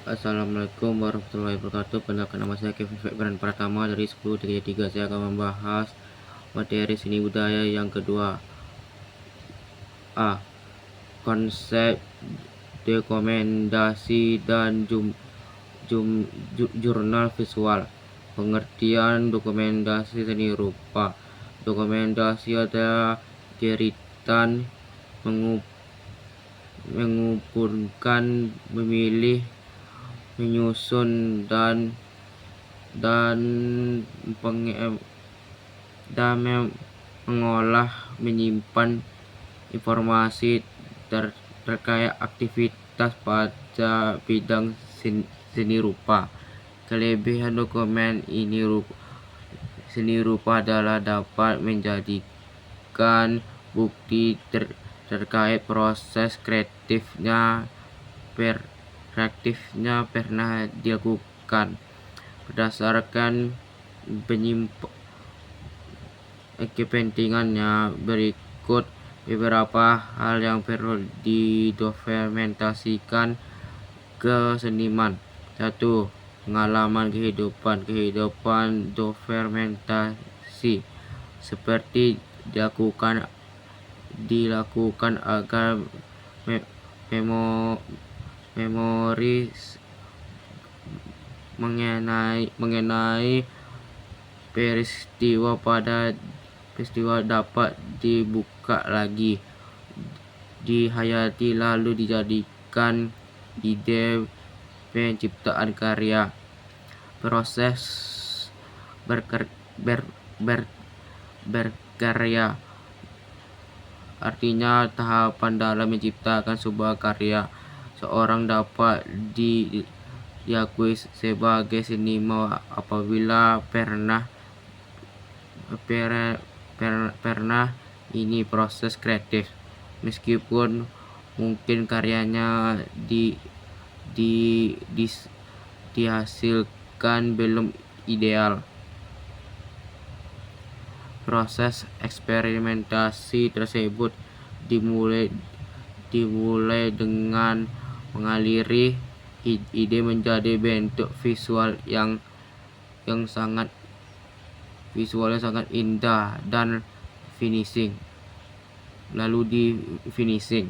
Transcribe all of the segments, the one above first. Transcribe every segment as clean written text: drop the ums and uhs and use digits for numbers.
Assalamualaikum warahmatullahi wabarakatuh. Perkenalkan, nama saya Kevin Febran Pratama dari 1033. Saya akan membahas materi seni budaya yang kedua. A. Konsep dokumentasi dan jurnal visual. Pengertian dokumentasi seni rupa. Dokumentasi adalah keritan mengumpulkan, memilih, menyusun dan mengolah, menyimpan informasi terkait aktivitas pada bidang seni rupa. Kelebihan dokumen seni rupa adalah dapat menjadikan bukti terkait proses kreatifnya pernah dilakukan berdasarkan kepentingannya. Berikut beberapa hal yang perlu didokumentasikan ke seniman. 1. Pengalaman kehidupan dokumentasi seperti dilakukan agar memori mengenai peristiwa dapat dibuka lagi, dihayati, lalu dijadikan ide penciptaan karya. Proses berkarya artinya tahapan dalam menciptakan sebuah karya. Seorang dapat diakui sebagai seniman apabila pernah ini proses kreatif, meskipun mungkin karyanya dihasilkan belum ideal. Proses eksperimentasi tersebut dimulai dengan mengaliri ide menjadi bentuk visual yang sangat indah dan lalu di finishing.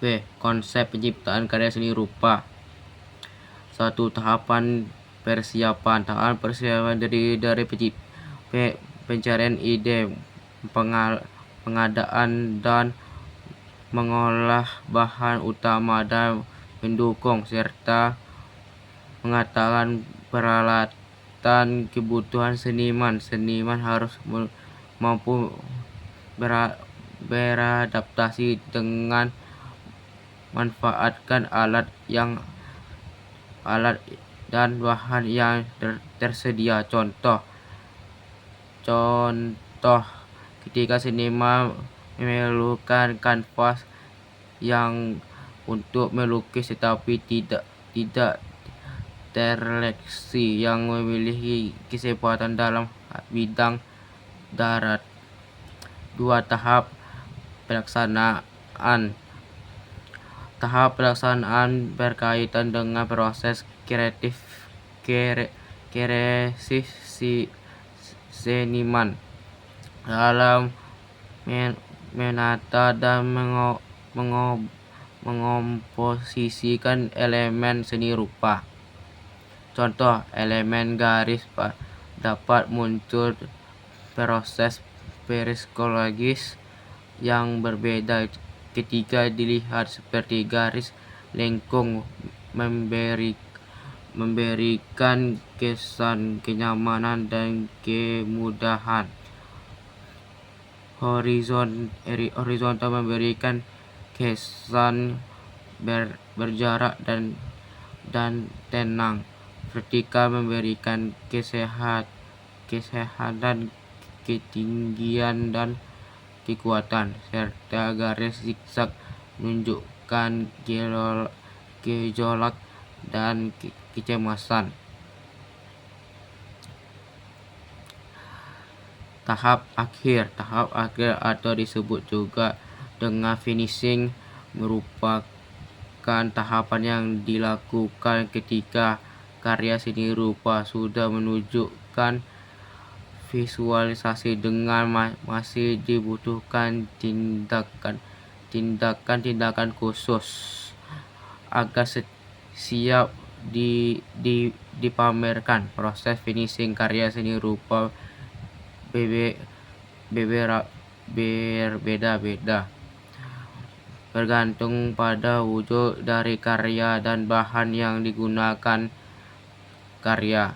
B. Konsep penciptaan karya seni rupa. 1. Tahapan persiapan terdiri dari pencarian ide, pengadaan dan mengolah bahan utama dan pendukung, serta mengatakan peralatan. Kebutuhan seniman harus mampu beradaptasi dengan manfaatkan alat dan bahan yang tersedia. Contoh, ketika seniman memerlukan kanvas yang untuk melukis tetapi tidak terleksi, yang memiliki kesempatan dalam bidang darat. 2. Tahap pelaksanaan. Tahap pelaksanaan berkaitan dengan proses kreatif seniman dalam menata dan mengomposisikan elemen seni rupa. Contoh, elemen garis dapat muncul proses psikologis yang berbeda ketika dilihat seperti garis lengkung, memberikan kesan kenyamanan dan kemudahan. Horizontal memberikan kesan berjarak dan tenang. Vertikal memberikan kesehatan, ketinggian dan kekuatan, serta garis zigzag menunjukkan gejolak dan kecemasan. Tahap akhir atau disebut juga dengan finishing merupakan tahapan yang dilakukan ketika karya seni rupa sudah menunjukkan visualisasi dengan masih dibutuhkan tindakan khusus agar siap dipamerkan. Proses finishing karya seni rupa berbeda-beda, bergantung pada wujud dari karya dan bahan yang digunakan karya.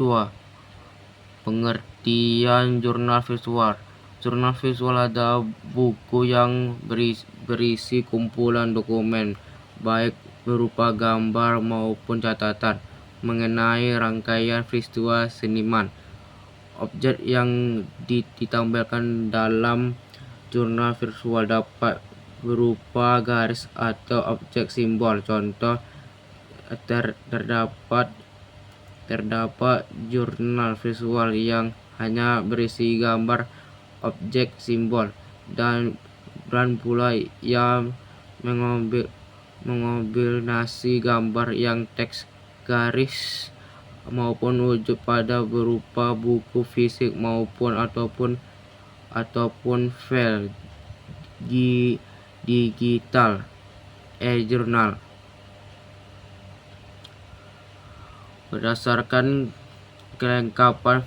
2. Pengertian jurnal visual. Jurnal visual adalah buku yang berisi kumpulan dokumen, baik berupa gambar maupun catatan, mengenai rangkaian peristiwa seniman. Objek yang ditampilkan dalam jurnal visual dapat berupa garis atau objek simbol. Contoh, terdapat jurnal visual yang hanya berisi gambar, objek, simbol, dan pula yang mengombinasi gambar yang teks, garis, maupun wujud pada berupa buku fisik ataupun file digital e-jurnal. Berdasarkan kelengkapan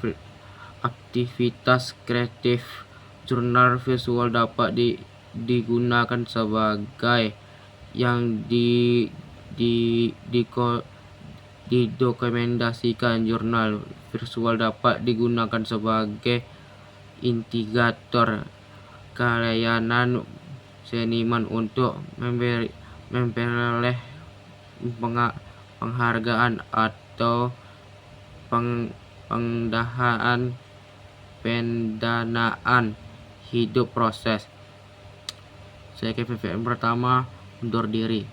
aktivitas kreatif, jurnal visual dapat digunakan sebagai yang didokumentasikan. Jurnal visual dapat digunakan sebagai indikator kelayanan seniman untuk memperoleh penghargaan atau pendanaan hidup proses. Saya KVVM pertama undur diri.